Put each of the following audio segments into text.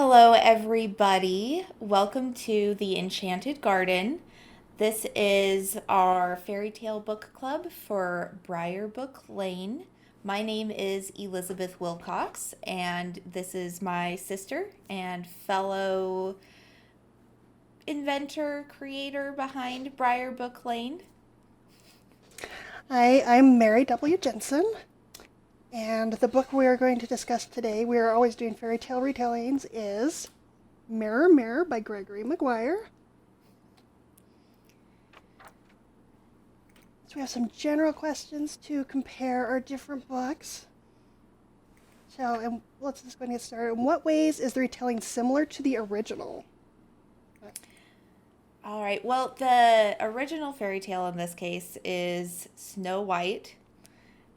Hello, everybody. Welcome to the Enchanted Garden. This is our fairy tale book club for Briarbook Lane. My name is Elizabeth Wilcox, and this is my sister and fellow inventor, creator behind Briarbook Lane. Hi, I'm Mary W. Jensen, and the book we are going to discuss today, we are always doing fairy tale retellings, is Mirror Mirror by Gregory Maguire. So we have some general questions to compare our different books. Let's just go ahead and get started. In what ways is the retelling similar to the original? All right, well, the original fairy tale in this case is Snow White.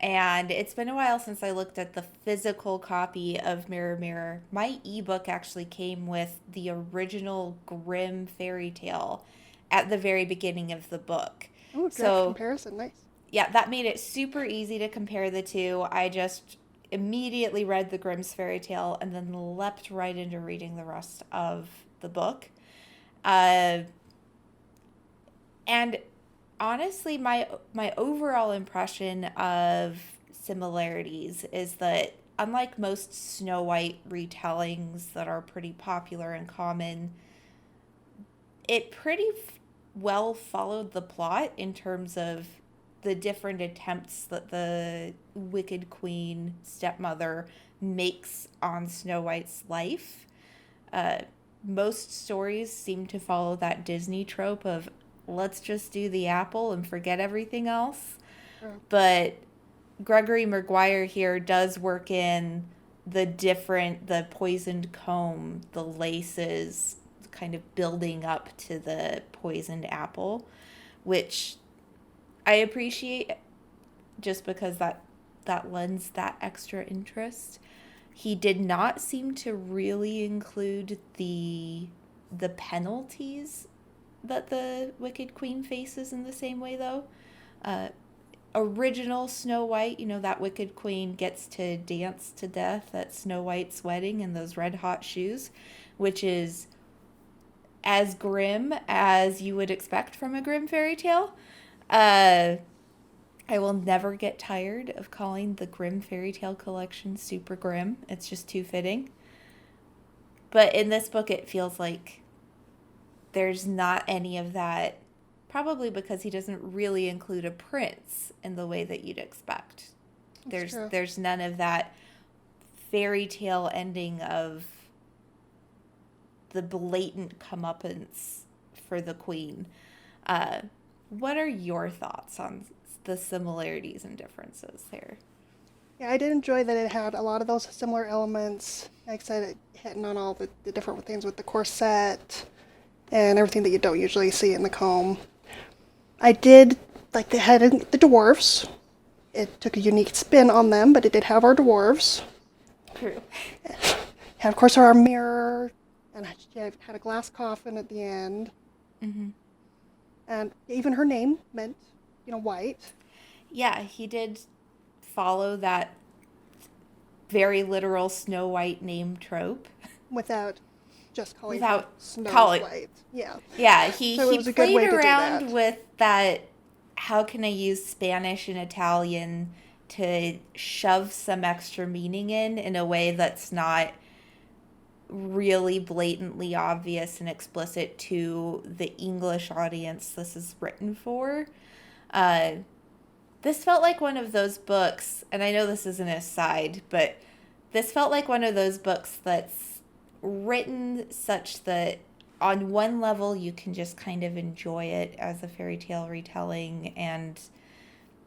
And it's been a while since I looked at the physical copy of Mirror Mirror. My ebook actually came with the original Grimm fairy tale at the very beginning of the book. Oh, direct So, comparison, nice. yeah, that made it super easy to compare the two. I just immediately read the Grimm's fairy tale and then leapt right into reading the rest of the book. Uh, and honestly, my overall impression of similarities is that unlike most Snow White retellings that are pretty popular and common, it well followed the plot in terms of the different attempts that the Wicked Queen stepmother makes on Snow White's life. Uh, Most stories seem to follow that Disney trope of let's just do the apple and forget everything else. True. But Gregory Maguire here does work in the poisoned comb, the laces, kind of building up to the poisoned apple, which I appreciate just because that lends that extra interest. He did not seem to really include the penalties that the Wicked Queen faces in the same way, though. Uh, Original Snow White, that Wicked Queen gets to dance to death at Snow White's wedding in those red hot shoes, which is as grim as you would expect from a grim fairy tale. Uh, I will never get tired of calling the Grimm fairy tale collection super grim. It's just too fitting. But in this book, it feels like there's not any of that, probably because he doesn't really include a prince in the way that you'd expect. That's There's true. there's none of that fairy tale ending of the blatant comeuppance for the queen. Uh, what are your thoughts on the similarities and differences there? Yeah, I did enjoy that it had a lot of those similar elements. Like I said, it hitting on all the different things with the corset and everything that you don't usually see in the comb. I did like the head and the dwarves. It took a unique spin on them, but it did have our dwarves. True. And of course, our mirror, and it had a glass coffin at the end. Mm-hmm. And even her name meant, white. Yeah, he did follow that very literal Snow White name trope Without just calling her without Snow calling. White. Yeah. Yeah, he So it he was a good played way to do around that. with that. How can I use Spanish and Italian to shove some extra meaning in a way that's not really blatantly obvious and explicit to the English audience this is written for? Uh, this felt like one of those books, and I know this is an aside, but this felt like one of those books that's written such that on one level you can just kind of enjoy it as a fairy tale retelling and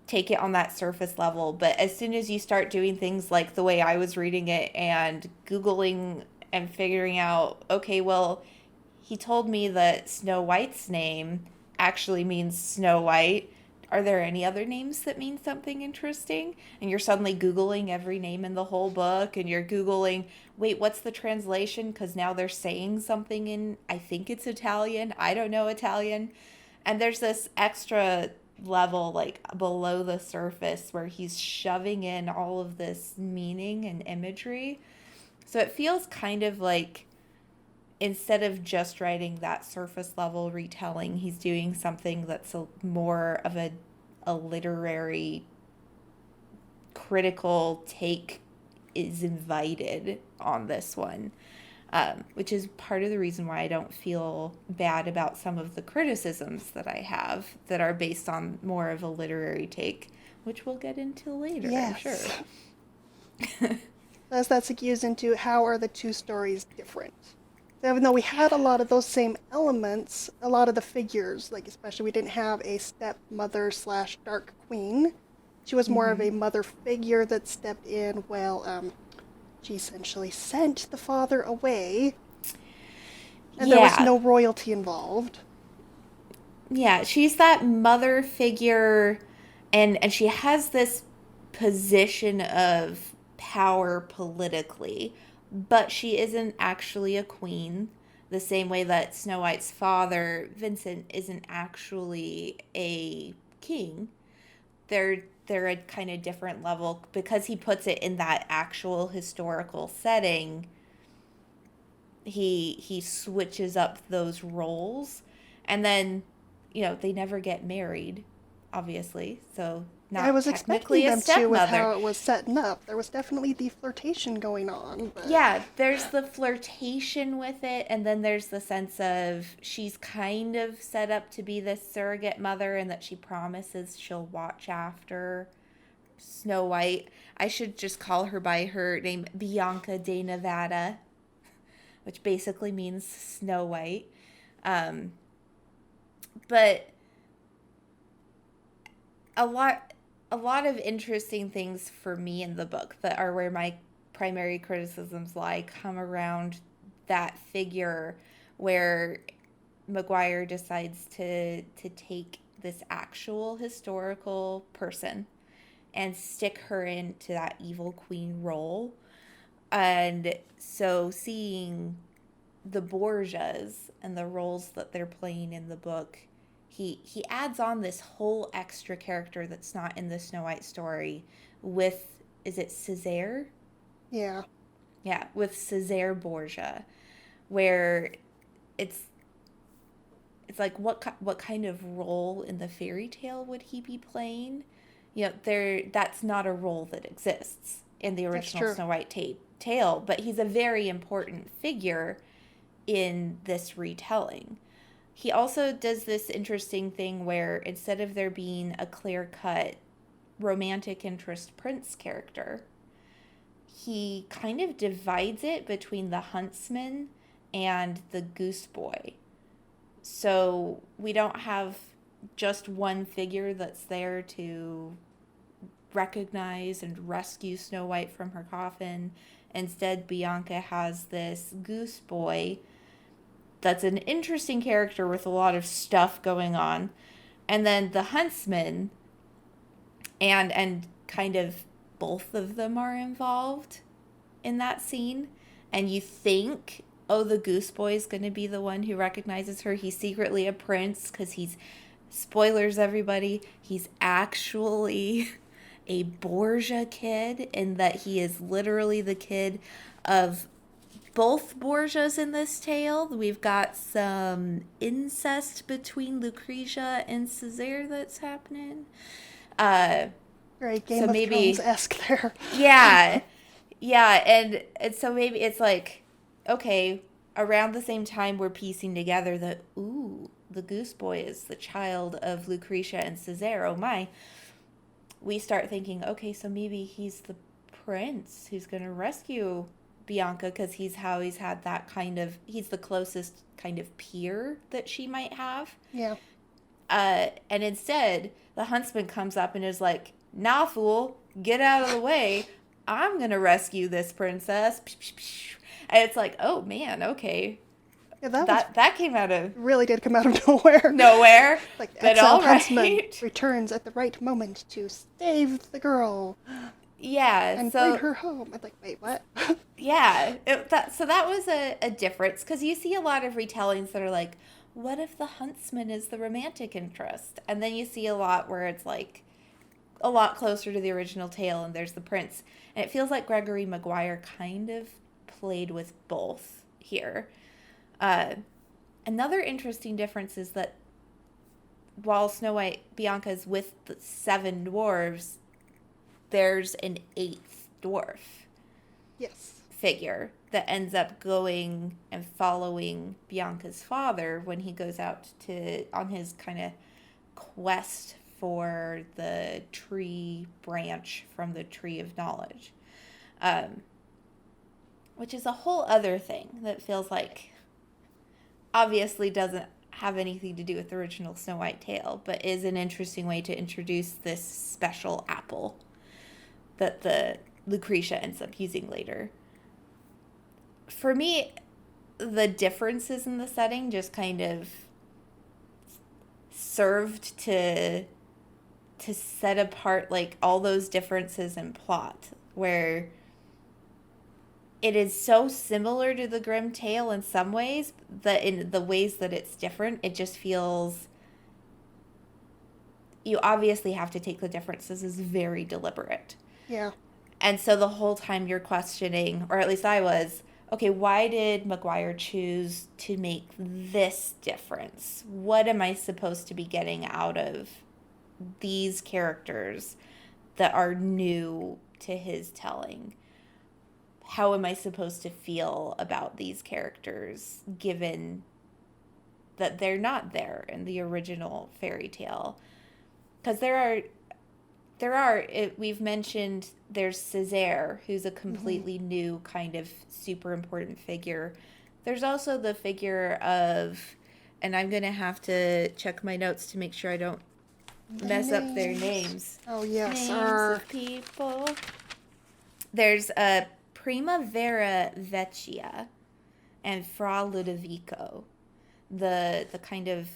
take it on that surface level. But as soon as you start doing things like the way I was reading it and Googling and figuring out, okay, well, he told me that Snow White's name actually means Snow White. Are there any other names that mean something interesting? And you're suddenly Googling every name in the whole book, and you're Googling, wait, what's the translation? Because now they're saying something in, I think it's Italian. I don't know Italian. And there's this extra level, like below the surface, where he's shoving in all of this meaning and imagery. So it feels kind of like instead of just writing that surface level retelling, he's doing something that's more of a literary critical take is invited on this one, which is part of the reason why I don't feel bad about some of the criticisms that I have that are based on more of a literary take, which we'll get into later, I'm sure. Yes. As that segues into how are the two stories different. So even though we had a lot of those same elements, a lot of the figures, like especially we didn't have a stepmother slash dark queen. She was more of a mother figure that stepped in while she essentially sent the father away. And there was no royalty involved. Yeah, she's that mother figure, and she has this position of power politically, but she isn't actually a queen, the same way that Snow White's father, Vincent, isn't actually a king. They're a kind of different level because he puts it in that actual historical setting. He switches up those roles, and then they never get married, obviously, so not I was technically expecting a them to stepmother. with how it was setting up. There was definitely the flirtation going on. But... Yeah, there's the flirtation with it, and then there's the sense of she's kind of set up to be this surrogate mother and that she promises she'll watch after Snow White. I should just call her by her name, Bianca de Nevada, which basically means Snow White. But a lot of interesting things for me in the book that are where my primary criticisms lie come around that figure where Maguire decides to take this actual historical person and stick her into that evil queen role. And so seeing the Borgias and the roles that they're playing in the book, he adds on this whole extra character that's not in the Snow White story with, is it Césaire? Yeah. Yeah, with Césaire Borgia, where it's like what kind of role in the fairy tale would he be playing? That's not a role that exists in the original Snow White tale, but he's a very important figure in this retelling. He also does this interesting thing where instead of there being a clear-cut romantic interest prince character, he kind of divides it between the huntsman and the goose boy. So we don't have just one figure that's there to recognize and rescue Snow White from her coffin. Instead, Bianca has this goose boy that's an interesting character with a lot of stuff going on. And then the huntsman, and kind of both of them are involved in that scene. And you think, oh, the goose boy is going to be the one who recognizes her. He's secretly a prince because he's, spoilers everybody, he's actually a Borgia kid, in that he is literally the kid of both Borgias in this tale. We've got some incest between Lucretia and Césaire that's happening. Very Game of Thrones-esque there. Yeah. Yeah, and so maybe it's like, okay, around the same time we're piecing together that, ooh, the goose boy is the child of Lucretia and Césaire, oh my. We start thinking, okay, so maybe he's the prince who's going to rescue Bianca because he's had that kind of, he's the closest kind of peer that she might have. Yeah. And instead, the huntsman comes up and is like, nah, fool, get out of the way. I'm going to rescue this princess. And it's like, oh, man, okay. Yeah, that came out of... Really did come out of nowhere. Nowhere. Like, but exiled all right. huntsman returns at the right moment to save the girl. Yeah. And bring her home. I'm like, wait, what? Yeah. So that was a difference, because you see a lot of retellings that are like, what if the huntsman is the romantic interest? And then you see a lot where it's like a lot closer to the original tale and there's the prince. And it feels like Gregory Maguire kind of played with both here. Uh, Another interesting difference is that while Snow White Bianca is with the seven dwarves, there's an eighth dwarf Yes. figure that ends up going and following Bianca's father when he goes out to on his kind of quest for the tree branch from the tree of knowledge, um, which is a whole other thing that feels like obviously doesn't have anything to do with the original Snow White tale, but is an interesting way to introduce this special apple that the Lucretia ends up using later. For me, the differences in the setting just kind of served to set apart like all those differences in plot where it is so similar to the Grimm tale in some ways that in the ways that it's different, it just feels you obviously have to take the differences as very deliberate. Yeah. And so the whole time you're questioning, or at least I was, okay, why did Maguire choose to make this difference? What am I supposed to be getting out of these characters that are new to his telling? How am I supposed to feel about these characters given that they're not there in the original fairy tale? Because we've mentioned there's Césaire, who's a Mm-hmm. completely new kind of super important figure. There's also the figure of, and I'm going to have to check my notes to make sure I don't The mess up their names. names. Oh, yes. Names of people. There's a Primavera Vecchia and Fra Ludovico, the kind of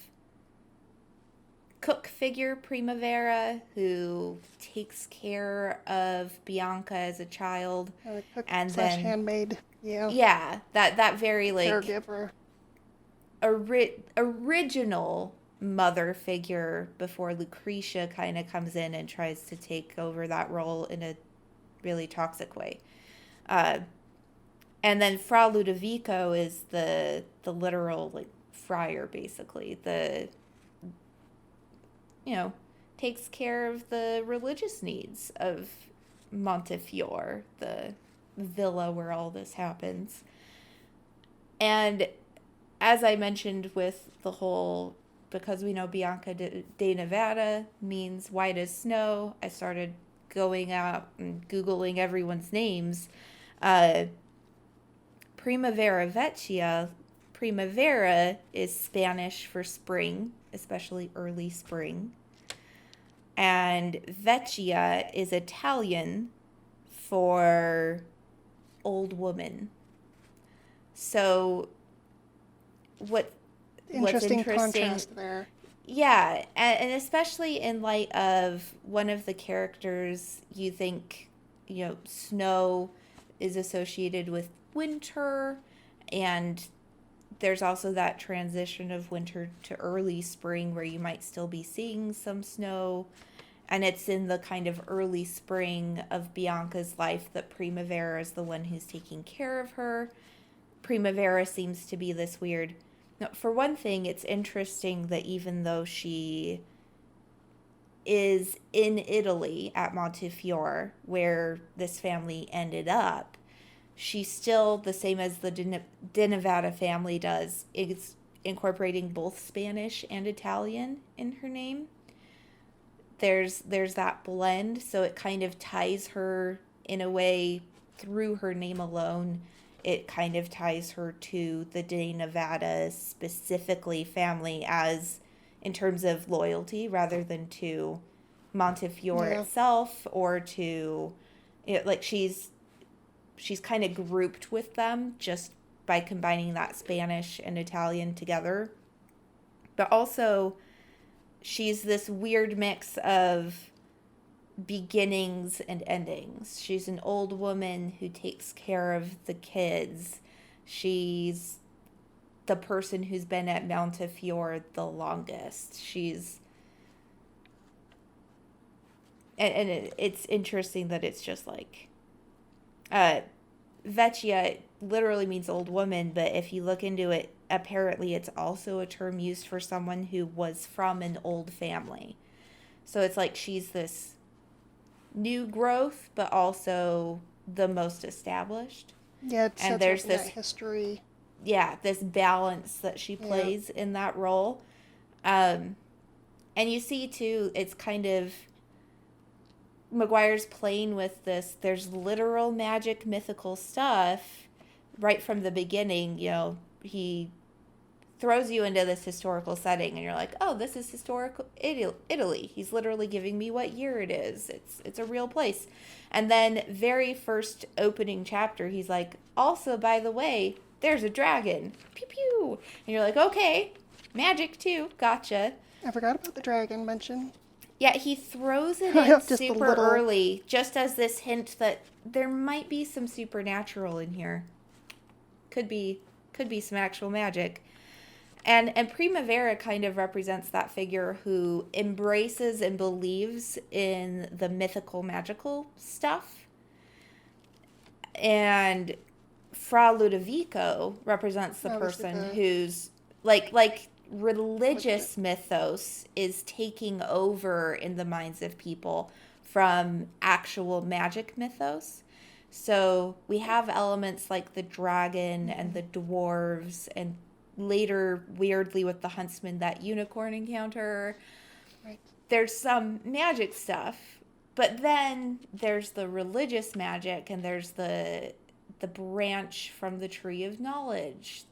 cook figure Primavera who takes care of Bianca as a child, Cook and slash then handmaid. Yeah. yeah, that very like Caregiver. original mother figure before Lucretia kind of comes in and tries to take over that role in a really toxic way. Uh, and then Fra Ludovico is the literal like friar basically. The you know, takes care of the religious needs of Montefiore, the villa where all this happens. And as I mentioned with the whole, because we know Bianca de Nevada means white as snow, I started going out and Googling everyone's names. Uh, Primavera Vecchia, Primavera is Spanish for spring, especially early spring. And Vecchia is Italian for old woman. So what what's Interesting interesting, contrast there. yeah, and especially in light of one of the characters, you think, snow is associated with winter, and there's also that transition of winter to early spring where you might still be seeing some snow. And it's in the kind of early spring of Bianca's life that Primavera is the one who's taking care of her. Primavera seems to be this weird. Now, for one thing, it's interesting that even though she is in Italy at Montefiore, where this family ended up, she's still the same as the De Nevada family does. It's incorporating both Spanish and Italian in her name. There's that blend, so it kind of ties her in a way through her name alone. It kind of ties her to the De Nevada specifically family as in terms of loyalty rather than to Montefiore Yeah. itself or to like she's kind of grouped with them just by combining that Spanish and Italian together. But also she's this weird mix of beginnings and endings. She's an old woman who takes care of the kids. She's the person who's been at Montefiore the longest. She's and it's interesting that it's just like uh Vecchia literally means old woman, but if you look into it, apparently it's also a term used for someone who was from an old family. So it's like she's this new growth, but also the most established. Yeah, it And sets her there's up in that this, history. yeah, this balance that she Yeah. plays in that role. Um, and you see too, it's kind of Maguire's playing with this. There's literal magic, mythical stuff right from the beginning. He throws you into this historical setting, and you're like, oh, this is historical Italy. He's literally giving me what year it is. It's a real place. And then very first opening chapter, he's like, also, by the way, there's a dragon. Pew pew. And you're like, okay, magic too. Gotcha. I forgot about the dragon mention. Yeah, he throws it in Just a super little. early, just as this hint that there might be some supernatural in here. Could be some actual magic. And Primavera kind of represents that figure who embraces and believes in the mythical magical stuff. And Fra Ludovico represents the person who's like religious mythos is taking over in the minds of people from actual magic mythos. So we have elements like the dragon and the dwarves, and later, weirdly, with the huntsman, that unicorn encounter. Right. There's some magic stuff, but then there's the religious magic, and there's the branch from the tree of knowledge.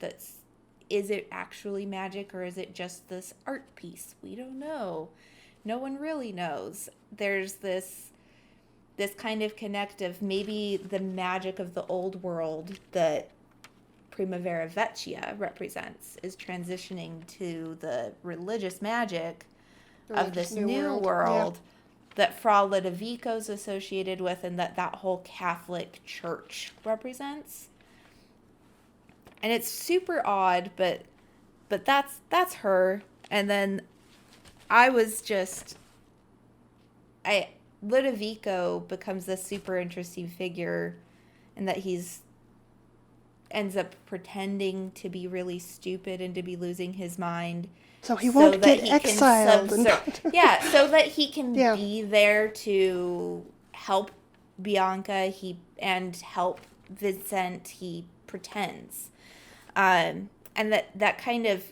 Is it actually magic, or is it just this art piece? We don't know. No one really knows. There's this kind of connect of maybe the magic of the old world that Primavera Vecchia represents is transitioning to the religious magic of this new world that Fra Ludovico's associated with, and that whole Catholic Church represents. And it's super odd, but that's her. And then Ludovico becomes this super interesting figure in that he's ends up pretending to be really stupid and to be losing his mind. So he won't get exiled. Yeah, so that he can be there to help Bianca and help Vincent. He pretends. And that kind of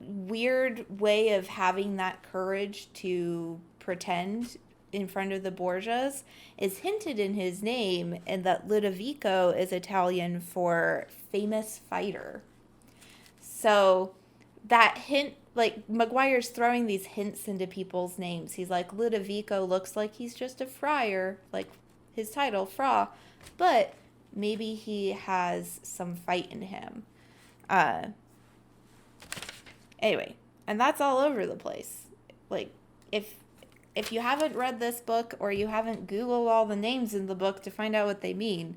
weird way of having that courage to pretend in front of the Borgias is hinted in his name, and that Ludovico is Italian for famous fighter. So that hint, like Maguire's throwing these hints into people's names. He's like, Ludovico looks like he's just a friar, like his title, Fra, but maybe he has some fight in him. Anyway, and that's all over the place. Like, if you haven't read this book, or you haven't Googled all the names in the book to find out what they mean,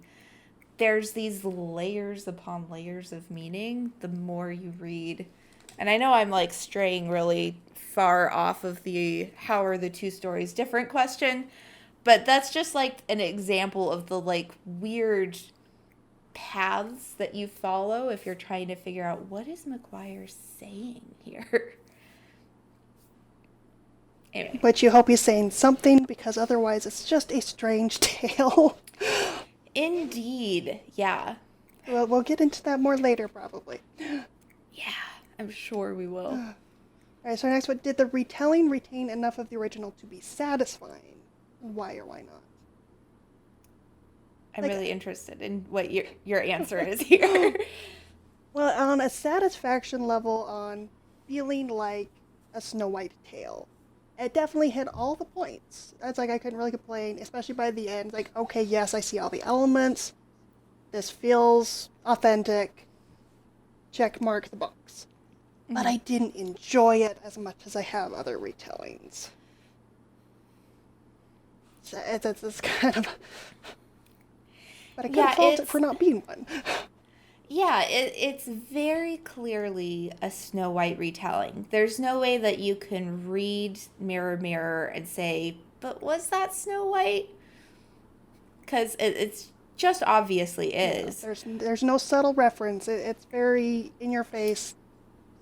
there's these layers upon layers of meaning the more you read. And I know I'm like straying really far off of the how are the two stories different question, but that's just like an example of the like weird paths that you follow if you're trying to figure out what is Maguire saying here. Anyway. But you hope he's saying something, because otherwise it's just a strange tale. Indeed, yeah. Well, we'll get into that more later, probably. Yeah, I'm sure we will. All right, so next one, did the retelling retain enough of the original to be satisfying? Why or why not? I'm really interested in what your answer is here. Well, on a satisfaction level, on feeling like a Snow White tale, it definitely hit all the points. It's like I couldn't really complain, especially by the end. Like, okay, yes, I see all the elements. This feels authentic. Check mark the box. Mm-hmm. But I didn't enjoy it as much as I have other retellings. So it's kind of... But I couldn't fault it for not being one. Yeah, it's very clearly a Snow White retelling. There's no way that you can read Mirror, Mirror and say, but was that Snow White? Because it's just obviously Yeah, is. there's no subtle reference. It's very in your face.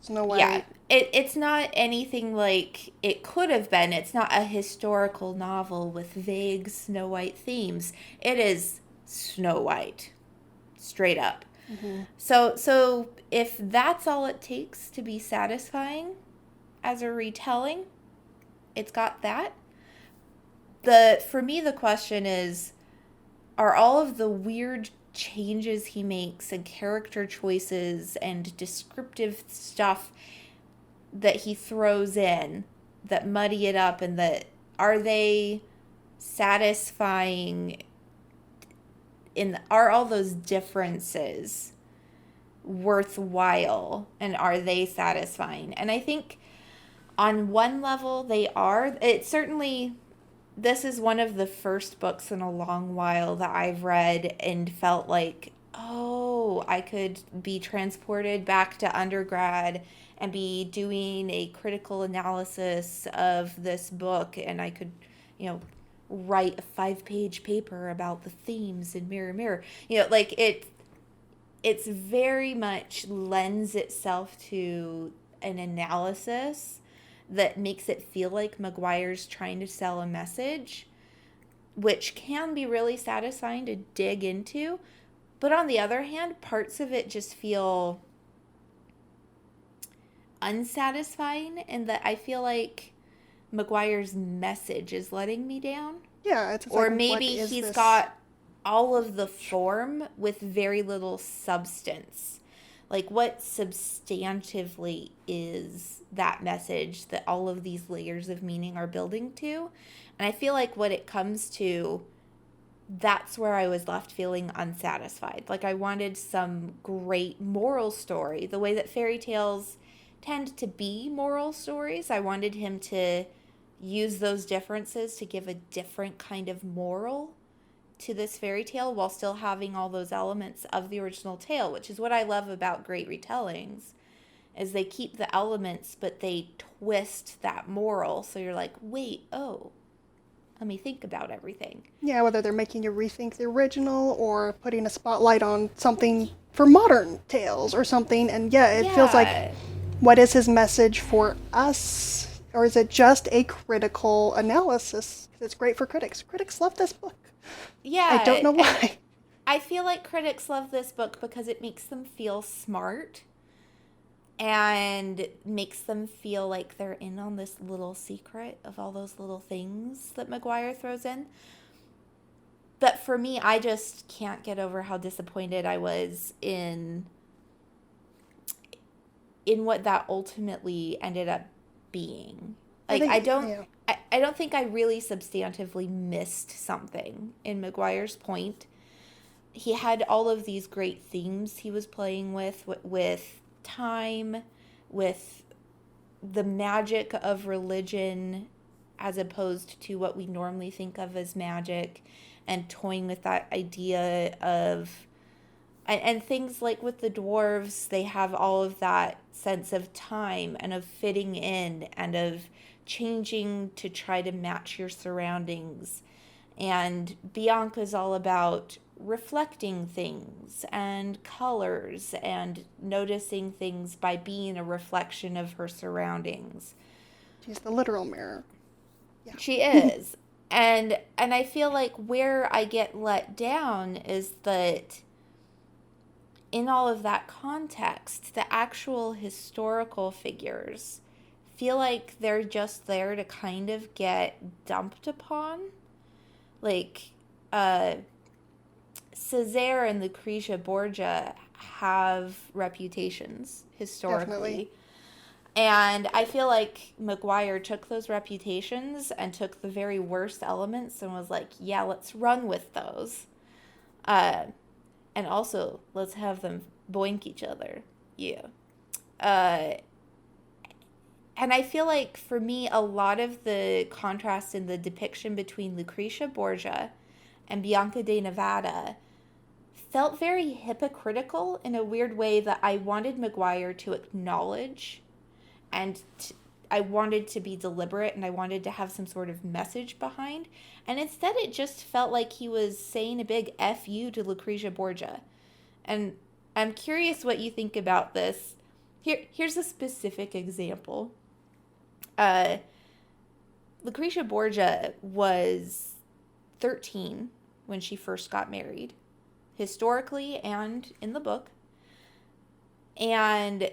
Snow Yeah, White. it's not anything like it could have been. It's not a historical novel with vague Snow White themes. It is Snow White, straight up. Hmm. So if that's all it takes to be satisfying as a retelling, it's got that. The For me the question is, are all of the weird changes he makes and character choices and descriptive stuff that he throws in that muddy it up, and that are they satisfying, in are all those differences worthwhile, and are they satisfying? And I think on one level they are. It certainly, this is one of the first books in a long while that I've read and felt like, oh, I could be transported back to undergrad and be doing a critical analysis of this book, and I could, you know, write a 5-page paper about the themes in Mirror Mirror. Like it's very much lends itself to an analysis that makes it feel like Maguire's trying to sell a message, which can be really satisfying to dig into. But on the other hand, parts of it just feel unsatisfying, in that I feel like Maguire's message is letting me down. Yeah, it's Or like, what maybe is he's this? got all of the form with very little substance. Like, what substantively is that message that all of these layers of meaning are building to? And I feel like what it comes to, that's where I was left feeling unsatisfied. Like, I wanted some great moral story, the way that fairy tales tend to be moral stories. I wanted him to use those differences to give a different kind of moral to this fairy tale while still having all those elements of the original tale, which is what I love about great retellings, is they keep the elements but they twist that moral, so you're like, wait, oh, let me think about everything. Yeah, whether they're making you rethink the original or putting a spotlight on something for modern tales or something. And yeah, it feels like, Yeah. what is his message for us? Or is it just a critical analysis? It's great for critics. Critics love this book. I don't Yeah, know and why. I feel like critics love this book because it makes them feel smart and makes them feel like they're in on this little secret of all those little things that Maguire throws in. But for me, I just can't get over how disappointed I was in what that ultimately ended up being. I Like, I think, don't yeah. I don't think I really substantively missed something in Maguire's point. He had all of these great themes he was playing with time, with the magic of religion as opposed to what we normally think of as magic, and toying with that idea of, and things like with the dwarves, they have all of that sense of time and of fitting in and of changing to try to match your surroundings. And Bianca's all about reflecting things and colors and noticing things by being a reflection of her surroundings. She's the literal mirror. Yeah. She is. And I feel like where I get let down is that in all of that context, the actual historical figures feel like they're just there to kind of get dumped upon. Like, uh, Césaire and Lucretia Borgia have reputations Definitely. historically. And I feel like Maguire took those reputations and took the very worst elements and was like, yeah, let's run with those. Uh, and also, let's have them boink each other. Yeah. Uh, and I feel like for me, a lot of the contrast in the depiction between Lucretia Borgia and Bianca de Nevada felt very hypocritical in a weird way that I wanted Maguire to acknowledge and I wanted to be deliberate and I wanted to have some sort of message behind. And instead, it just felt like he was saying a big F you to Lucretia Borgia. And I'm curious what you think about this. Here's a specific example. Uh, Lucretia Borgia was 13 when she first got married, historically and in the book. And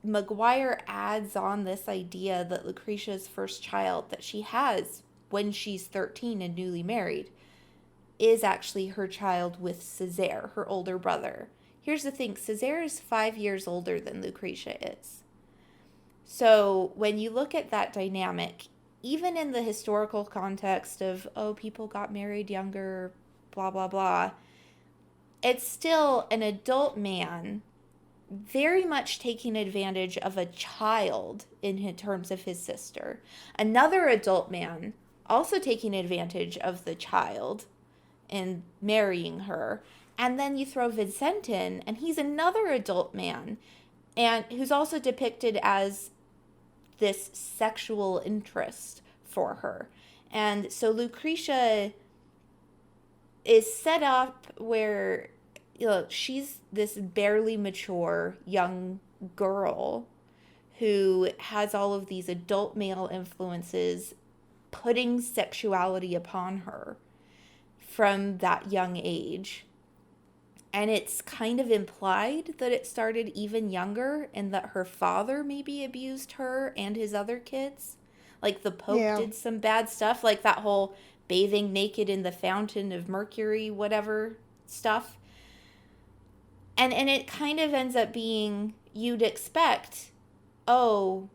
Maguire adds on this idea that Lucretia's first child that she has when she's 13 and newly married is actually her child with Césaire, her older brother. Here's the thing, Césaire is 5 years older than Lucretia is. So when you look at that dynamic, even in the historical context of, oh, people got married younger, blah, blah, blah, it's still an adult man very much taking advantage of a child in terms of his sister. Another adult man also taking advantage of the child and marrying her. And then you throw Vincent in, and he's another adult man, and who's also depicted as this sexual interest for her. And so Lucretia is set up where, you know, she's this barely mature young girl who has all of these adult male influences putting sexuality upon her from that young age. And it's kind of implied that it started even younger and that her father maybe abused her and his other kids. Like the Pope did some bad stuff, like that whole bathing naked in the fountain of Mercury, whatever stuff. And it kind of ends up being, you'd expect, oh,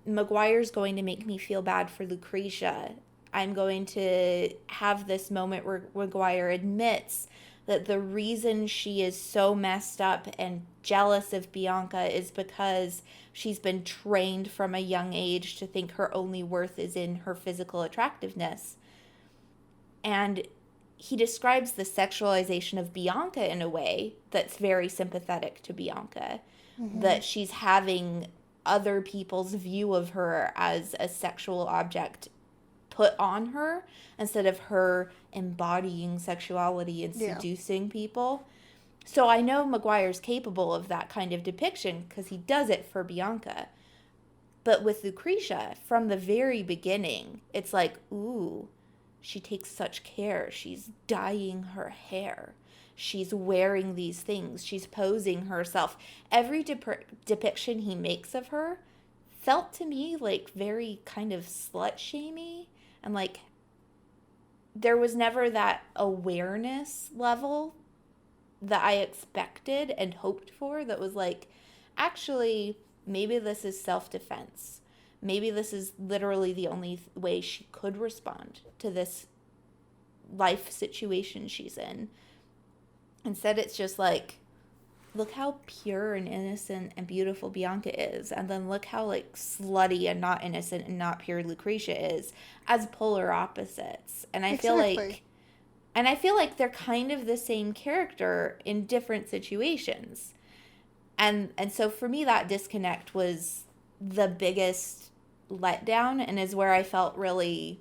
Maguire's going to make me feel bad for Lucretia. I'm going to have this moment where Maguire admits that the reason she is so messed up and jealous of Bianca is because she's been trained from a young age to think her only worth is in her physical attractiveness. And he describes the sexualization of Bianca in a way that's very sympathetic to Bianca, that she's having other people's view of her as a sexual object put on her instead of her embodying sexuality and seducing people. So I know Maguire's capable of that kind of depiction because he does it for Bianca. But with Lucretia, from the very beginning, it's like, ooh, she takes such care. She's dyeing her hair. She's wearing these things. She's posing herself. Every depiction he makes of her felt to me like very kind of slut-shamey. And like, there was never that awareness level that I expected and hoped for that was like, actually, maybe this is self-defense. Maybe this is literally the only way she could respond to this life situation she's in. Instead, it's just like, look how pure and innocent and beautiful Bianca is. And then look how like slutty and not innocent and not pure Lucretia is as polar opposites. And I feel like they're kind of the same character in different situations. And so for me, that disconnect was the biggest letdown and is where I felt really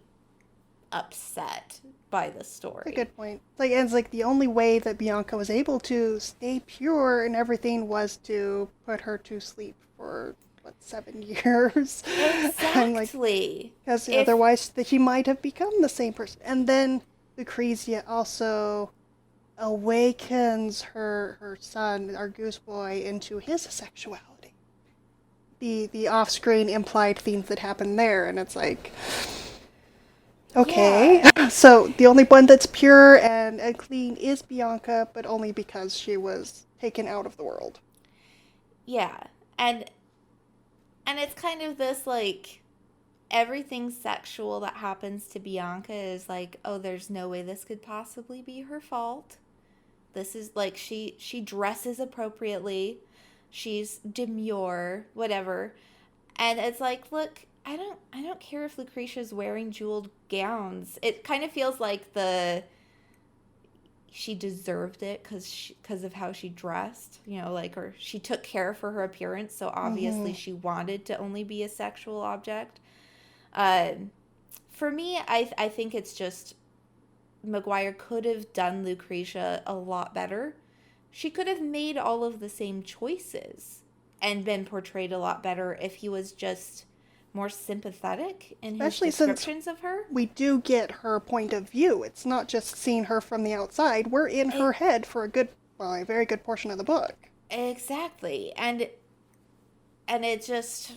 upset by the story. That's a good point. Like, it's like the only way that Bianca was able to stay pure and everything was to put her to sleep for 7 years. Exactly. Because otherwise she might have become the same person. And then Lucretia also awakens her son, our goose boy, into his sexuality. The off-screen implied things that happen there, and it's like, okay, so the only one that's pure and clean is Bianca, but only because she was taken out of the world. Yeah, and it's kind of this, like, everything sexual that happens to Bianca is like, oh, there's no way this could possibly be her fault. This is, like, she dresses appropriately. She's demure, whatever. And it's like, look, I don't care if Lucretia's wearing jeweled gowns. It kind of feels like she deserved it because of how she dressed, like, or she took care for her appearance, so obviously Mm-hmm. she wanted to only be a sexual object. Uh, for me, I think it's just Maguire could have done Lucretia a lot better. She could have made all of the same choices and been portrayed a lot better if he was just more sympathetic in his Especially since descriptions of her. we do get her point of view. It's not just seeing her from the outside. We're in her It, head for a very good portion of the book. exactly. And it just,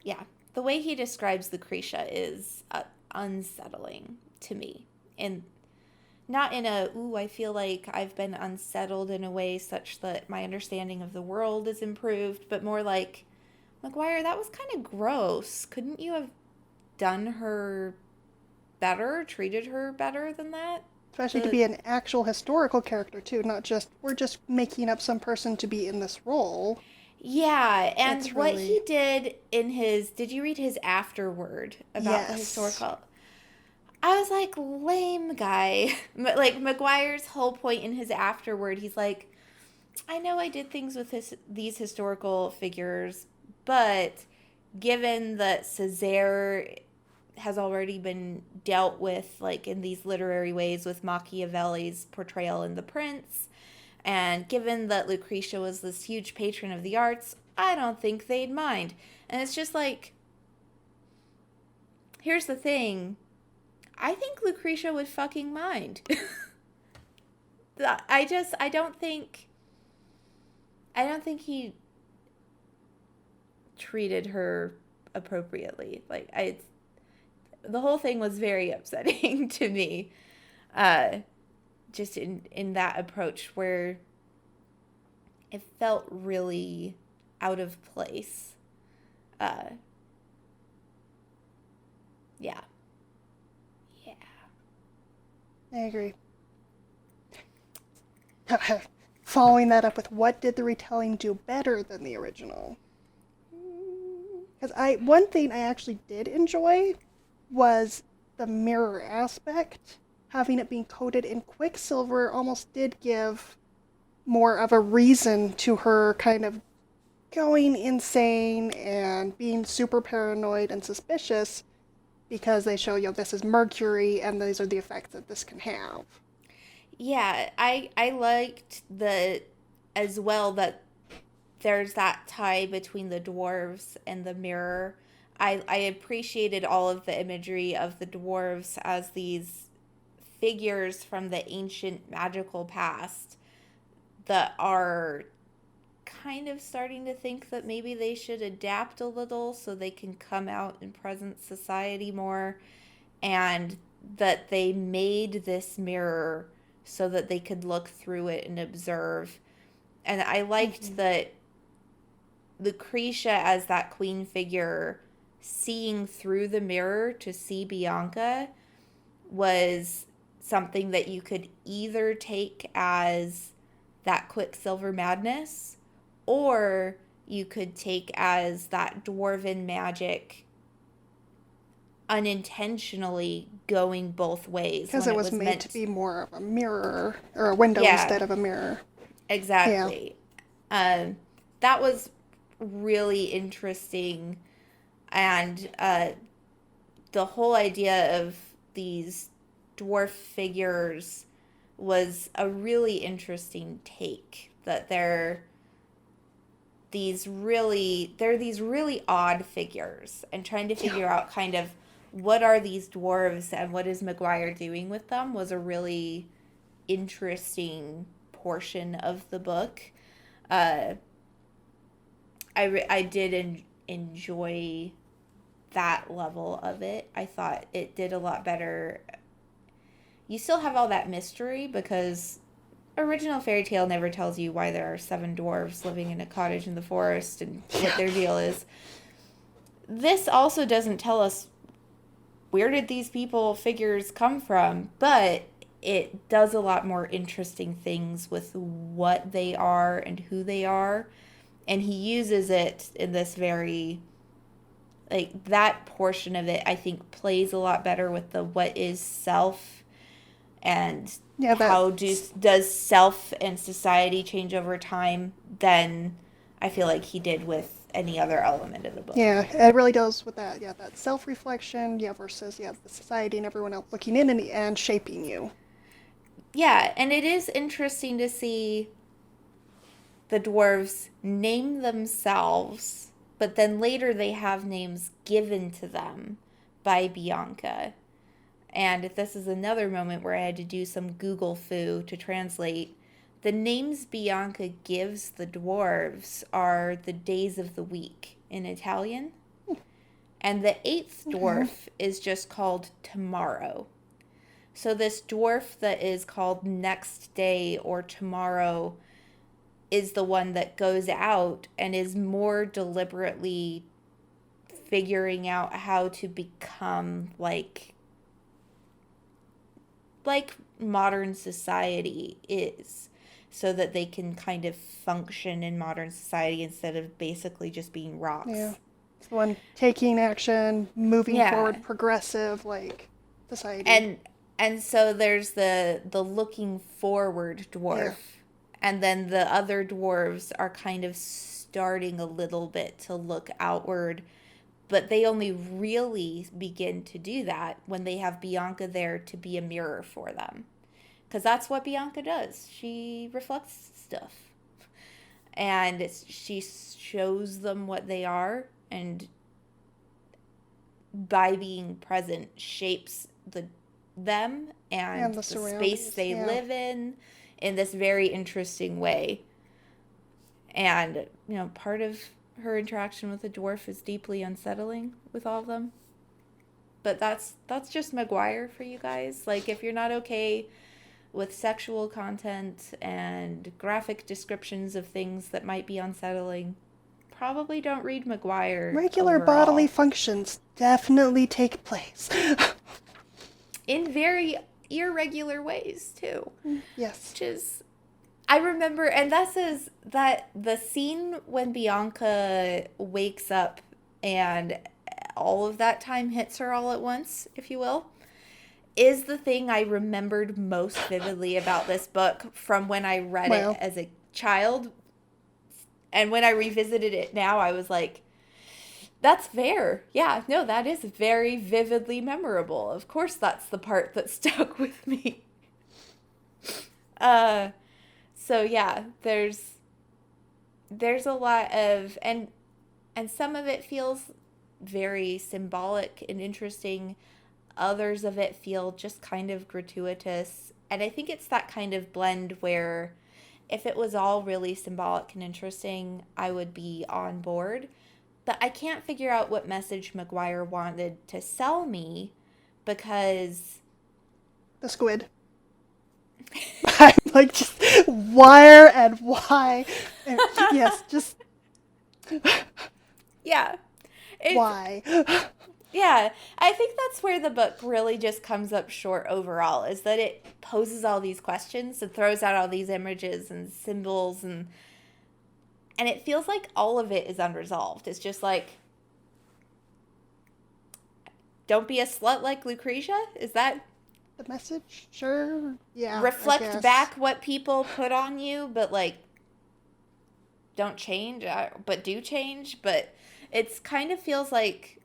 yeah, the way he describes Lucretia is unsettling to me. And not in a, ooh, I feel like I've been unsettled in a way such that my understanding of the world is improved, but more like, Maguire, that was kind of gross. Couldn't you have done her better, treated her better than that? Especially to The be an actual historical character, too, not just, we're just making up some person to be in this role. Yeah, It's and what really, he did in his, did you read his afterword about the yes. historical? I was like, lame guy. Like, Maguire's whole point in his afterword, he's like, I know I did things with these historical figures, but given that Césaire has already been dealt with, like, in these literary ways with Machiavelli's portrayal in The Prince, and given that Lucretia was this huge patron of the arts, I don't think they'd mind. And it's just like, here's the thing. I think Lucretia would fucking mind. I don't think he treated her appropriately. Like, the whole thing was very upsetting to me. Uh, just in that approach where it felt really out of place. Uh, yeah, yeah. I agree. Following that up with what did the retelling do better than the original? Because one thing I actually did enjoy was the mirror aspect. Having it being coated in quicksilver almost did give more of a reason to her kind of going insane and being super paranoid and suspicious because they show, this is mercury and these are the effects that this can have. Yeah, I liked the as well that there's that tie between the dwarves and the mirror. I appreciated all of the imagery of the dwarves as these figures from the ancient magical past that are kind of starting to think that maybe they should adapt a little so they can come out in present society more, and that they made this mirror so that they could look through it and observe. And I liked Mm-hmm. that Lucretia, as that queen figure, seeing through the mirror to see Bianca, was something that you could either take as that Quicksilver madness, or you could take as that dwarven magic unintentionally going both ways Because when it it was was made to meant. be more of a mirror or a window Yeah, instead of a mirror. Yeah. exactly. Um, that was really interesting, and the whole idea of these dwarf figures was a really interesting take. That they're these really odd figures, and trying to Yeah. figure out kind of what are these dwarves and what is Maguire doing with them was a really interesting portion of the book. uh I did enjoy that level of it. I thought it did a lot better. You still have all that mystery because original fairy tale never tells you why there are seven dwarves living in a cottage in the forest and what Yeah. their deal is. This also doesn't tell us where did these people figures come from, but it does a lot more interesting things with what they are and who they are. And he uses it in this very, like, that portion of it I think plays a lot better with the what is self and Yeah, how that's does self and society change over time than I feel like he did with any other element of the book. yeah, it really does with that. Yeah, that self-reflection. Yeah, versus the society and everyone else looking in the end shaping you. Yeah, and it is interesting to see the dwarves name themselves, but then later they have names given to them by Bianca. And this is another moment where I had to do some Google foo to translate. The names Bianca gives the dwarves are the days of the week in Italian. And the eighth Okay. dwarf is just called tomorrow. So this dwarf that is called next day or tomorrow is the one that goes out and is more deliberately figuring out how to become like modern society is, so that they can kind of function in modern society instead of basically just being Yeah, rocks. it's the one taking action, moving Yeah. forward, progressive like society. And so there's the looking forward Yeah, dwarf, and then the other dwarves are kind of starting a little bit to look outward, but they only really begin to do that when they have Bianca there to be a mirror for them. Because that's what Bianca does. She reflects stuff. And she shows them what they are, and by being present shapes them and and the the space surroundings. they Yeah, live in this very interesting way. And part of her interaction with the dwarf is deeply unsettling with all of them. But that's just Maguire for you guys. Like, if you're not okay with sexual content and graphic descriptions of things that might be unsettling, probably don't read Maguire regular bodily overall. functions definitely take place. In very irregular ways, too. Yes. Which is, I remember, and that says that the scene when Bianca wakes up and all of that time hits her all at once, if you will, is the thing I remembered most vividly about this book from when I read it Well, as a child. And when I revisited it now, I was like, that's fair. Yeah, no, that is very vividly memorable. Of course, that's the part that stuck with me. Uh, so yeah, there's a lot of, and some of it feels very symbolic and interesting. Others of it feel just kind of gratuitous. And I think it's that kind of blend where if it was all really symbolic and interesting, I would be on board. But I can't figure out what message Maguire wanted to sell me because the squid. I'm like, just where and why? And yes, just yeah, it's why? yeah, I think that's where the book really just comes up short overall, is that it poses all these questions and throws out all these images and symbols, and it feels like all of it is unresolved. It's just like, don't be a slut like Lucretia? Is that The message? Sure. Yeah, I reflect guess. back what people put on you, but like don't change, but do change? But it's kind of feels like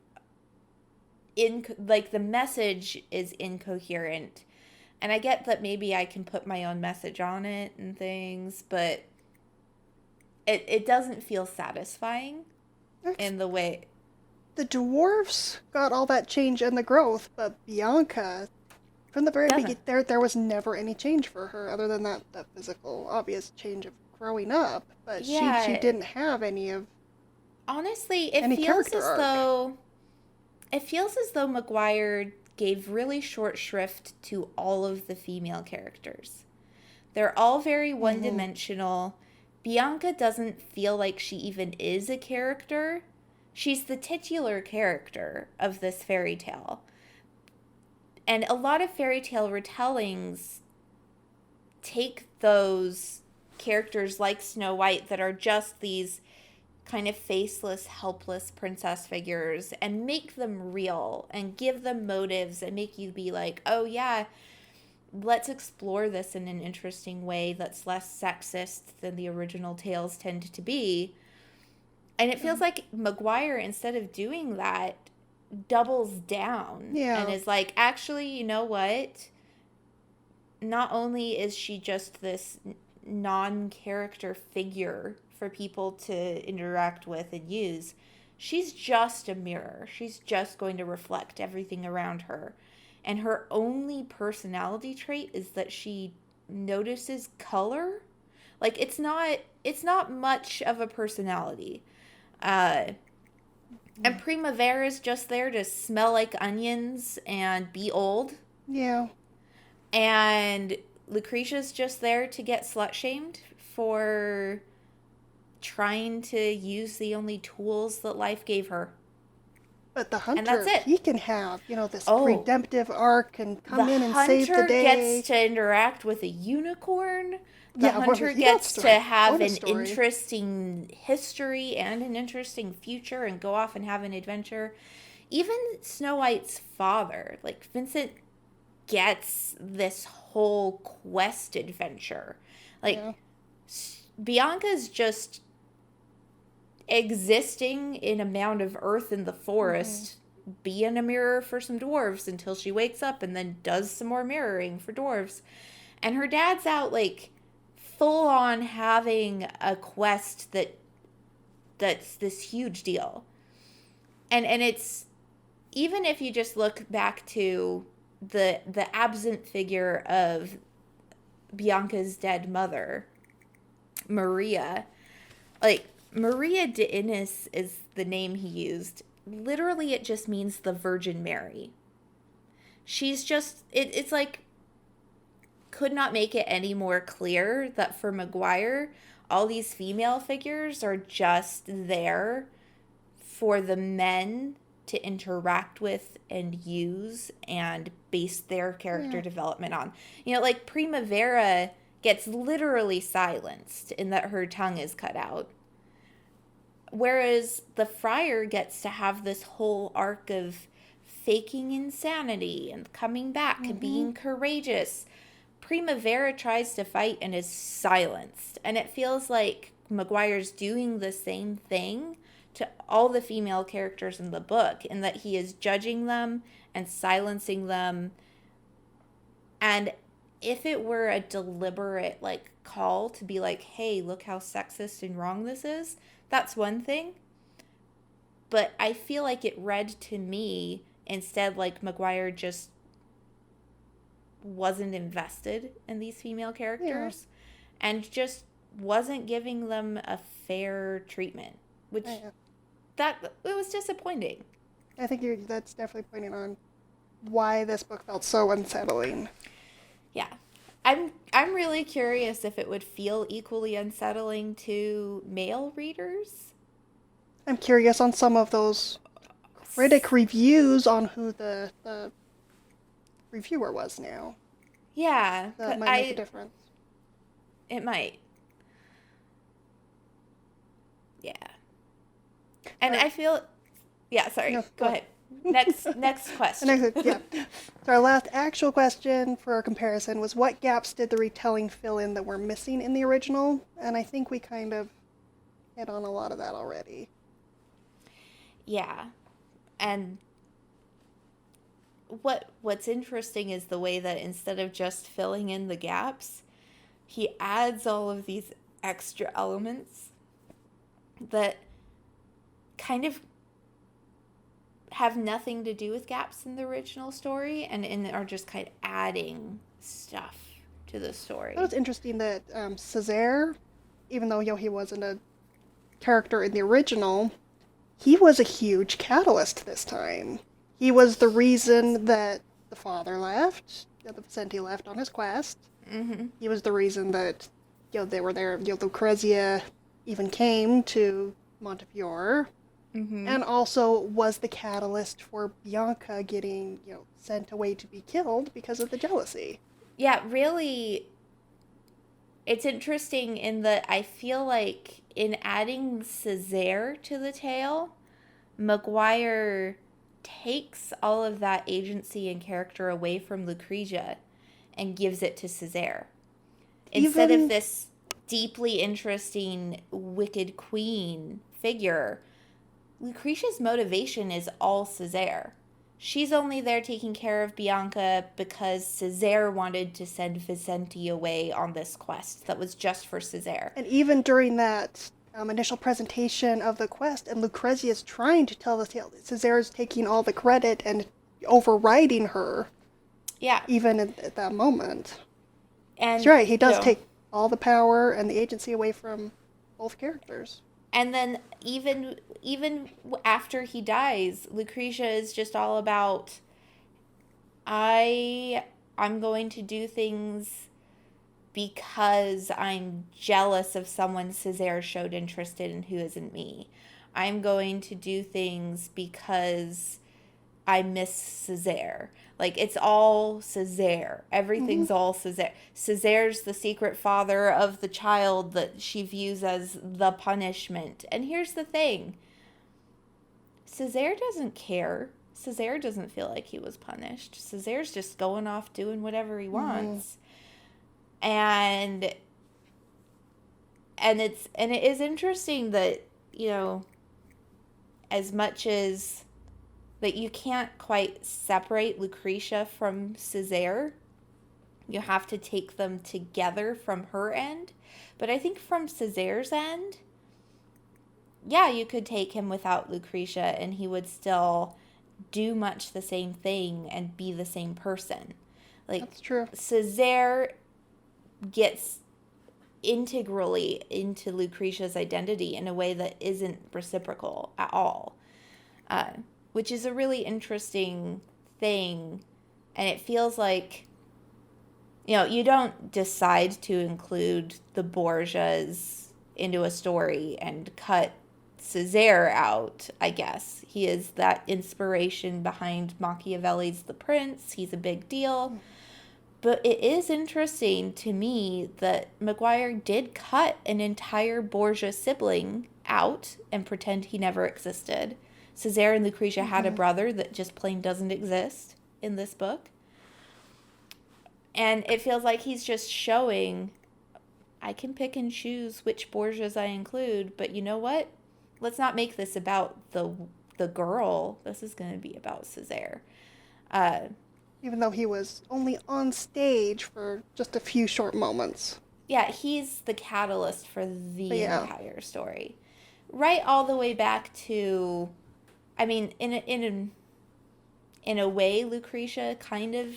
like the message is incoherent. And I get that maybe I can put my own message on it and things, but it doesn't feel satisfying in the way. The dwarves got all that change and the growth, but Bianca, from the very Doesn't. beginning, there was never any change for her other than that physical obvious change of growing up. But she Yeah, didn't have honestly, any character arc. it feels as though Maguire gave really short shrift to all of the female characters. They're all very one Mm-hmm. dimensional. Bianca doesn't feel like she even is a character. She's the titular character of this fairy tale. And a lot of fairy tale retellings take those characters like Snow White that are just these kind of faceless, helpless princess figures and make them real and give them motives and make you be like, oh, yeah, let's explore this in an interesting way that's less sexist than the original tales tend to be. And it feels like Maguire, instead of doing that, doubles down and Yeah. is like, actually, you know what? Not only is she just this non-character figure for people to interact with and use, she's just a mirror. She's just going to reflect everything around her. And her only personality trait is that she notices color. Like it's not much of a personality. Uh and Primavera's just there to smell like onions and be old. Yeah. And Lucretia's just there to get slut shamed for trying to use the only tools that life gave her. But the And that's hunter, it. he can have, this Oh, redemptive arc and the come in and save the hunter gets day. to interact with a unicorn. The Yeah, well, hunter he got gets to have bonus an story. interesting history and an interesting future and go off and have an adventure. Even Snow White's father, like Vincent, gets this whole quest adventure. Like, Yeah. Bianca's just existing in a mound of earth in the forest, being a mirror for some dwarves until she wakes up and then does some more mirroring for dwarves. And her dad's out, like, full on having a quest that's this huge deal. And it's, even if you just look back to the absent figure of Bianca's dead mother, Maria, like, Maria de Innis is the name he used. Literally, it just means the Virgin Mary. She's just, it's like, could not make it any more clear that for Maguire, all these female figures are just there for the men to interact with and use and base their character development on. Like Primavera gets literally silenced in that her tongue is cut out. Whereas the friar gets to have this whole arc of faking insanity and coming back and being courageous. Primavera tries to fight and is silenced. And it feels like Maguire's doing the same thing to all the female characters in the book, in that he is judging them and silencing them. And if it were a deliberate, like, call to be like, hey, look how sexist and wrong this is, that's one thing. But I feel like it read to me instead like Maguire just wasn't invested in these female characters and just wasn't giving them a fair treatment, which that it was disappointing. I think that's definitely pointing on why this book felt so unsettling. Yeah. I'm really curious if it would feel equally unsettling to male readers. I'm curious on some of those critic reviews on who the reviewer was now. Yeah. That might make a difference. It might. Yeah. And I feel... Yeah, sorry. No, go ahead. Next question. So our last actual question for our comparison was, what gaps did the retelling fill in that were missing in the original? And I think we kind of hit on a lot of that already. Yeah. And what's interesting is the way that instead of just filling in the gaps, he adds all of these extra elements that kind of have nothing to do with gaps in the original story and are just kind of adding stuff to the story. It was interesting that Césaire, even though he wasn't a character in the original, he was a huge catalyst this time. He was the reason that the father left, that the Vicente left on his quest. Mm-hmm. He was the reason that they were there. Lucrezia even came to Montefiore. Mm-hmm. And also was the catalyst for Bianca getting, sent away to be killed because of the jealousy. Yeah, really, it's interesting in that I feel like in adding Césaire to the tale, Maguire takes all of that agency and character away from Lucrezia and gives it to Césaire. Instead of Even this deeply interesting wicked queen figure, Lucretia's motivation is all Césaire. She's only there taking care of Bianca because Césaire wanted to send Vicente away on this quest that was just for Césaire. and even during that initial presentation of the quest, and Lucrezia's trying to tell the tale, Césaire's taking all the credit and overriding her. Yeah. Even at that moment. And That's right, he does take all the power and the agency away from both characters. And then even after he dies, Lucretia is just all about, I'm going to do things because I'm jealous of someone Césaire showed interest in who isn't me. I'm going to do things because I miss Césaire. Like, it's all Césaire. Everything's all Césaire. Césaire's the secret father of the child that she views as the punishment. And here's the thing. Césaire doesn't care. Césaire doesn't feel like he was punished. Césaire's just going off doing whatever he wants. And it is interesting that, as much as that you can't quite separate Lucretia from Césaire. You have to take them together from her end. But I think from Césaire's end, yeah, you could take him without Lucretia and he would still do much the same thing and be the same person. Like, that's true. Césaire gets integrally into Lucretia's identity in a way that isn't reciprocal at all. Which is a really interesting thing. And it feels like, you don't decide to include the Borgias into a story and cut Césaire out, I guess. He is that inspiration behind Machiavelli's The Prince. He's a big deal. But it is interesting to me that Maguire did cut an entire Borgia sibling out and pretend he never existed. Césaire and Lucretia had a brother that just plain doesn't exist in this book. And it feels like he's just showing, I can pick and choose which Borgias I include, but you know what? Let's not make this about the girl. This is going to be about Césaire. Even though he was only on stage for just a few short moments. Yeah, he's the catalyst for the entire story. Right all the way back to... I mean, in a way, Lucretia kind of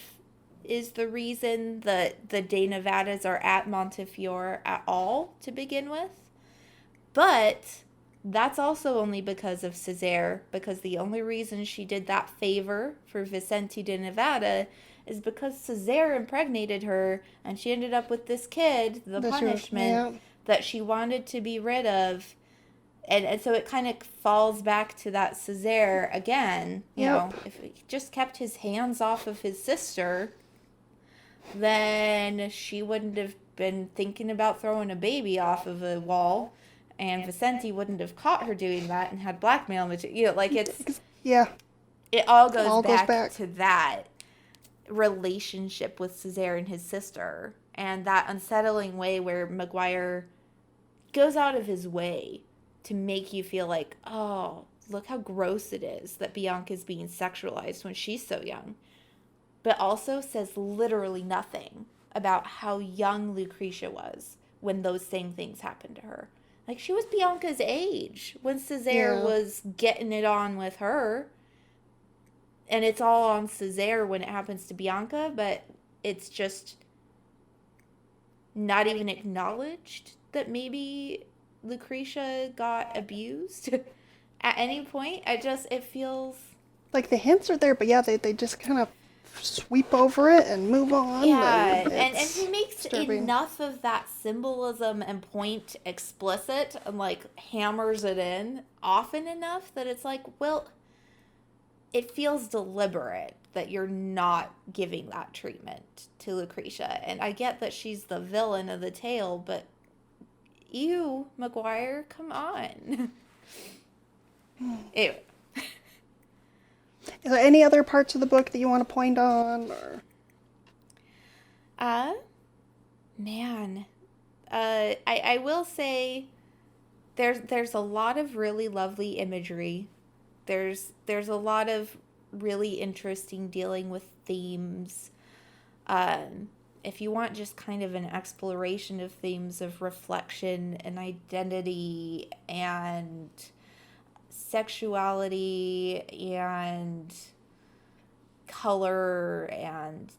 is the reason that the De Nevadas are at Montefiore at all to begin with. But that's also only because of Césaire, because the only reason she did that favor for Vicente de Nevada is because Césaire impregnated her and she ended up with this kid, the punishment that she wanted to be rid of. And so it kind of falls back to that Césaire again. If he just kept his hands off of his sister, then she wouldn't have been thinking about throwing a baby off of a wall, and Vicente wouldn't have caught her doing that and had blackmail material. It all goes back to that relationship with Césaire and his sister, and that unsettling way where Maguire goes out of his way to make you feel like, oh, look how gross it is that Bianca's being sexualized when she's so young. But also says literally nothing about how young Lucretia was when those same things happened to her. Like, she was Bianca's age when Césaire was getting it on with her. And it's all on Césaire when it happens to Bianca, but it's just not even acknowledged that maybe Lucretia got abused at any point. It feels like the hints are there, but they just kind of sweep over it and move on. Yeah, and he makes enough of that symbolism and point explicit and hammers it in often enough that it's like, well, it feels deliberate that you're not giving that treatment to Lucretia. And I get that she's the villain of the tale, but ew, Maguire, come on. Ew. Is there any other parts of the book that you want to point on? Or? Uh, man, I will say there's a lot of really lovely imagery. There's a lot of really interesting dealing with themes. Um, if you want just kind of an exploration of themes of reflection and identity and sexuality and color, and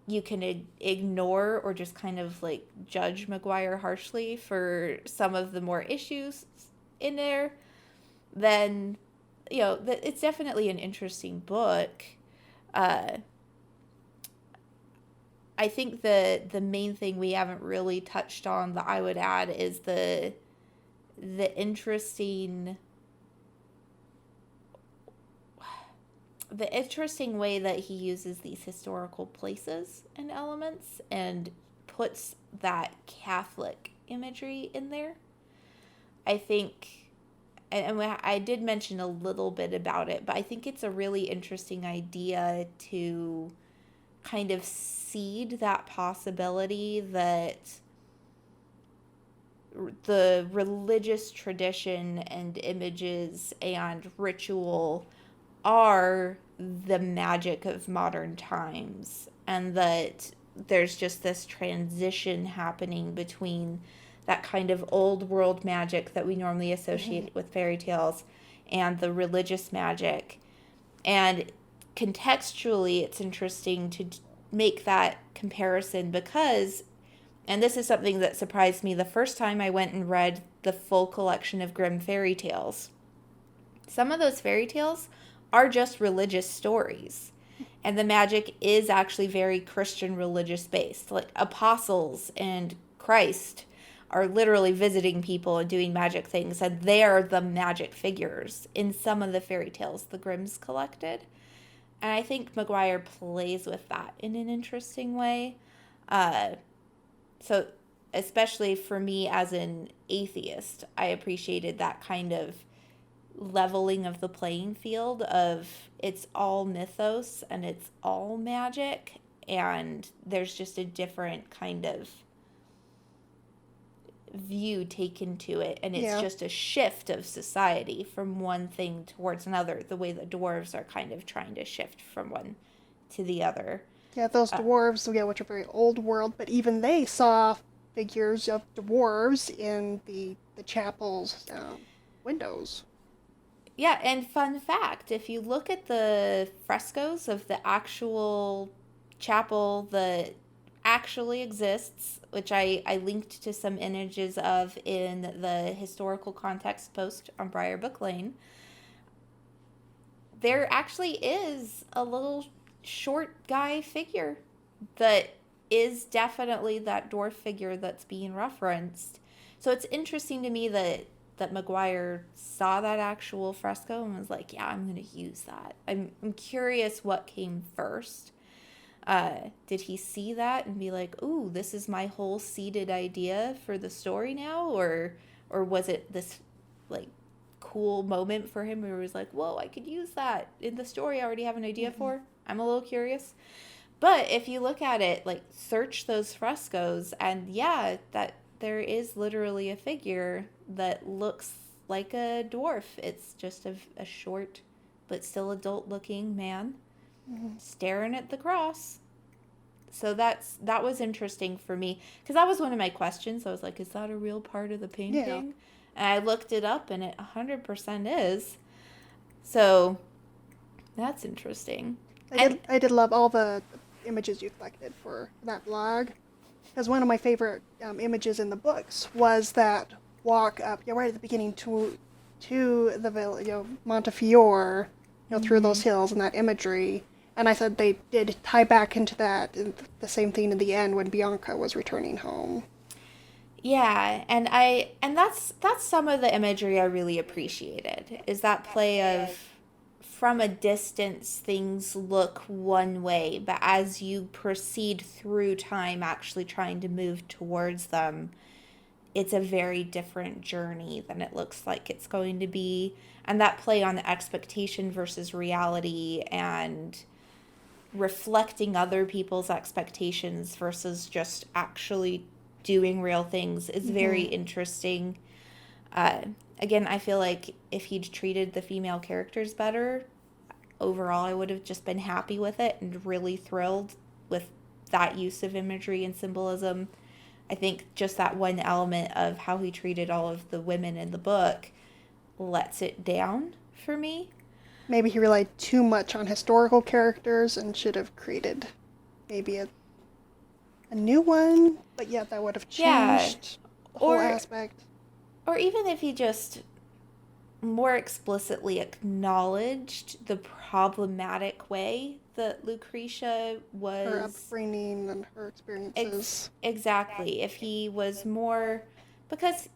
you can ignore or just kind of like judge Maguire harshly for some of the more issues in there, then it's definitely an interesting book. uh I think the main thing we haven't really touched on that I would add is the interesting the interesting way that he uses these historical places and elements and puts that Catholic imagery in there. I think, and I did mention a little bit about it, but I think it's a really interesting idea to kind of seed that possibility that the religious tradition and images and ritual are the magic of modern times, and that there's just this transition happening between that kind of old world magic that we normally associate with fairy tales and the religious magic. And contextually, it's interesting to make that comparison because, and this is something that surprised me the first time I went and read the full collection of Grimm fairy tales. Some of those fairy tales are just religious stories. And the magic is actually very Christian religious based. Like apostles and Christ are literally visiting people and doing magic things, and they're the magic figures in some of the fairy tales the Grimms collected. And I think Maguire plays with that in an interesting way. Uh, so, especially for me as an atheist, I appreciated that kind of leveling of the playing field of it's all mythos and it's all magic, and there's just a different kind of view taken to it, and it's Yeah. just a shift of society from one thing towards another, the way the dwarves are kind of trying to shift from one to the other. Yeah, those uh, dwarves, yeah, which are very old world, but even they saw figures of dwarves in the chapel's windows. yeah, and fun fact, if you look at the frescoes of the actual chapel that actually exists, which I linked to some images of in the historical context post on Briarbook Lane, there actually is a little short guy figure that is definitely that dwarf figure that's being referenced. So it's interesting to me that Maguire saw that actual fresco and was like, "Yeah, I'm going to use that." I'm curious what came first. Did he see that and be like, "Ooh, this is my whole seeded idea for the story now," or was it this like cool moment for him where he was like, "Whoa, I could use that in the story I already have an idea Mm-hmm. for"? I'm a little curious. But if you look at it, like search those frescoes, and yeah, that there is literally a figure that looks like a dwarf. It's just a short but still adult looking man Mm-hmm. staring at the cross. So that was interesting for me because that was one of my questions. I was like, is that a real part of the Yeah, painting? And I looked it up, and it 100% is. So that's interesting. I And did. I did love all the images you collected for that blog, because one of my favorite images in the books was that walk up, right at the beginning to the village, Montefiore, through those mhm. hills and that imagery. And I said they did tie back into that, the same thing in the end when Bianca was returning home. Yeah, and that's some of the imagery I really appreciated. Is that play of from a distance things look one way, but as you proceed through time actually trying to move towards them, it's a very different journey than it looks like it's going to be. And that play on the expectation versus reality and reflecting other people's expectations versus just actually doing real things is very interesting. Uh, Again, I feel like if he'd treated the female characters better, overall I would have just been happy with it and really thrilled with that use of imagery and symbolism. I think just that one element of how he treated all of the women in the book lets it down for me. Maybe he relied too much on historical characters and should have created maybe a new one, but yeah, that would have changed the whole aspect. Or even if he just more explicitly acknowledged the problematic way that Lucretia was. Her upbringing and her experiences. Exactly. If he was more. Because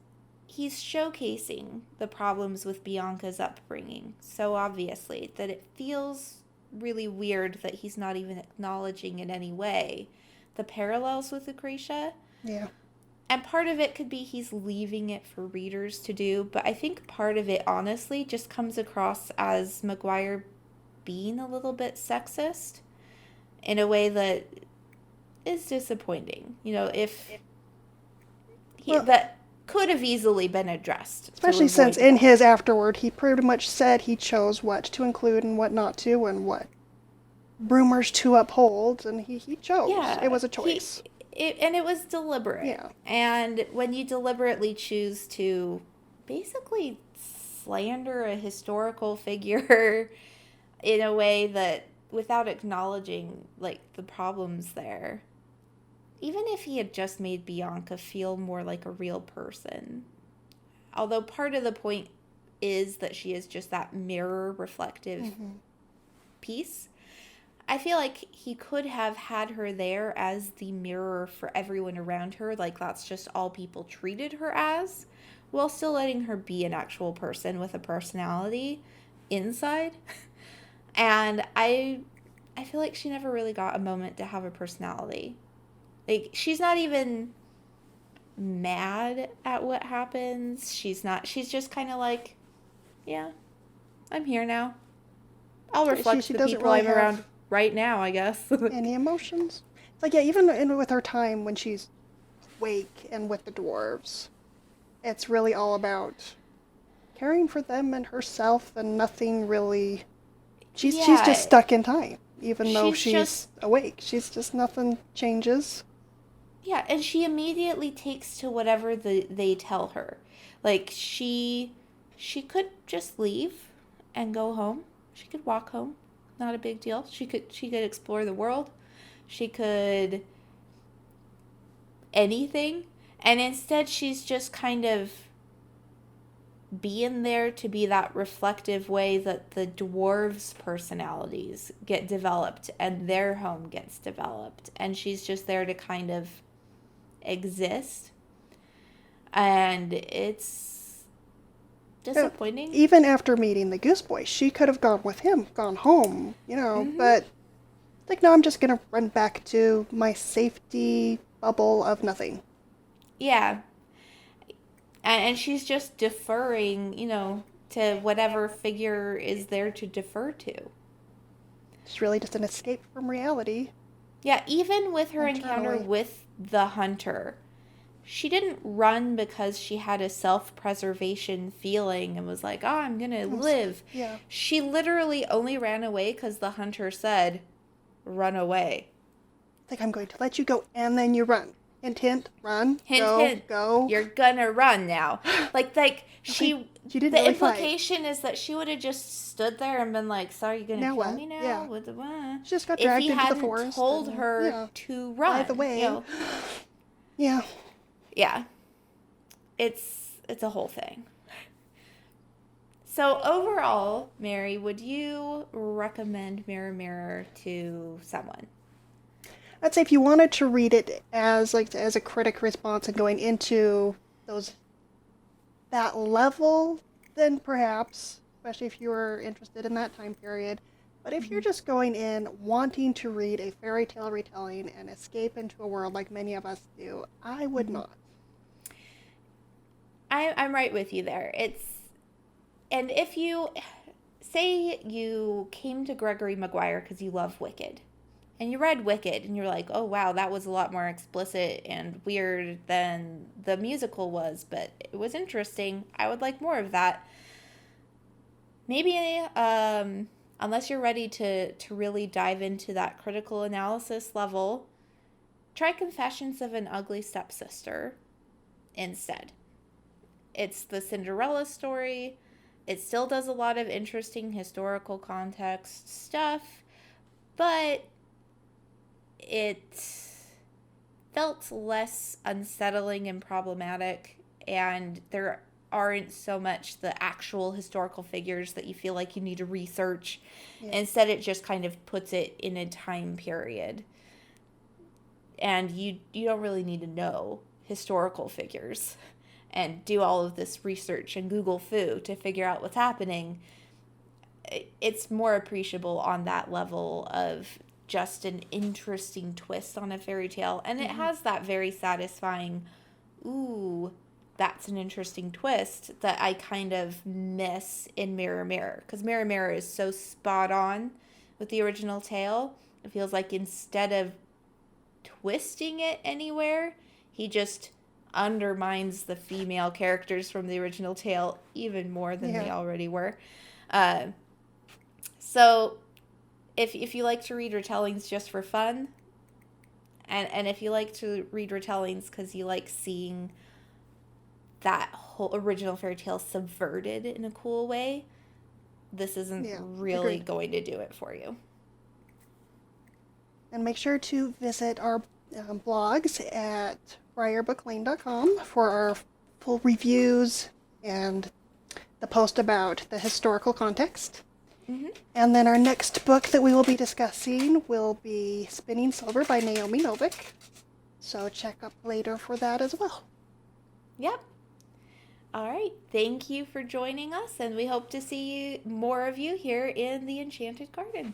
he's showcasing the problems with Bianca's upbringing so obviously that it feels really weird that he's not even acknowledging in any way the parallels with Lucretia. Yeah. And part of it could be he's leaving it for readers to do, but I think part of it, honestly, just comes across as Maguire being a little bit sexist in a way that is disappointing. You know, that could have easily been addressed. Especially since in his afterword, he pretty much said he chose what to include and what not to, and what rumors to uphold, and he chose. Yeah, it was a choice. And it was deliberate. Yeah. And when you deliberately choose to basically slander a historical figure in a way that, without acknowledging, like, the problems there, even if he had just made Bianca feel more like a real person, although part of the point is that she is just that mirror reflective piece, I feel like he could have had her there as the mirror for everyone around her, like that's just all people treated her as, while still letting her be an actual person with a personality inside. And I feel like she never really got a moment to have a personality. Like, she's not even mad at what happens. She's just kind of like, yeah, I'm here now. I'll reflect the people I'm around right now, I guess. Any emotions? It's like, yeah, even with her time when she's awake and with the dwarves, it's really all about caring for them and herself, and nothing really. She's just stuck in time, even though she's awake. She's just, nothing changes. Yeah, and she immediately takes to whatever they tell her. Like, she could just leave and go home. She could walk home. Not a big deal. She could explore the world. She could anything. And instead she's just kind of being there to be that reflective way that the dwarves' personalities get developed and their home gets developed. And she's just there to kind of exist. And it's disappointing. Even after meeting the Goose Boy, she could have gone with him, gone home, but like, no, I'm just going to run back to my safety bubble of nothing. Yeah. And she's just deferring, to whatever figure is there to defer to. It's really just an escape from reality. Yeah, even with her encounter with the hunter, she didn't run because she had a self-preservation feeling and was like, oh, I'm going to live. Yeah. She literally only ran away because the hunter said, run away. Like, I'm going to let you go, and then you run. Hint, hint, run. Hint, hint. Go. You're gonna run now. Like she didn't the really implication fight. Is that she would have just stood there and been like, so are you gonna kill me now? Yeah. What? She just got dragged into the forest. If he hadn't told her to run. By the way. Yeah. Yeah. It's a whole thing. So overall, Mary, would you recommend Mirror Mirror to someone? I'd say if you wanted to read it as a critic response and going into that level, then perhaps, especially if you were interested in that time period. But if you're just going in wanting to read a fairy tale retelling and escape into a world like many of us do, I would not. I'm right with you there. And if you say you came to Gregory Maguire because you love Wicked, and you read Wicked and you're like, oh wow, that was a lot more explicit and weird than the musical was, but it was interesting. I would like more of that. Maybe, unless you're ready to really dive into that critical analysis level, try Confessions of an Ugly Stepsister instead. It's the Cinderella story. It still does a lot of interesting historical context stuff, but it felt less unsettling and problematic, and there aren't so much the actual historical figures that you feel like you need to research. Yeah. Instead, it just kind of puts it in a time period. And you don't really need to know historical figures and do all of this research and Google Foo to figure out what's happening. It's more appreciable on that level of just an interesting twist on a fairy tale. And it has that very satisfying, ooh, that's an interesting twist that I kind of miss in Mirror Mirror. Because Mirror Mirror is so spot on with the original tale. It feels like instead of twisting it anywhere, he just undermines the female characters from the original tale even more than they already were. So if you like to read retellings just for fun, and if you like to read retellings because you like seeing that whole original fairy tale subverted in a cool way, this isn't really going to do it for you. And make sure to visit our blogs at briarbooklane.com for our full reviews and the post about the historical context. Mm-hmm. And then our next book that we will be discussing will be Spinning Silver by Naomi Novik. So check up later for that as well. Yep. All right. Thank you for joining us, and we hope to see more of you here in the Enchanted Garden.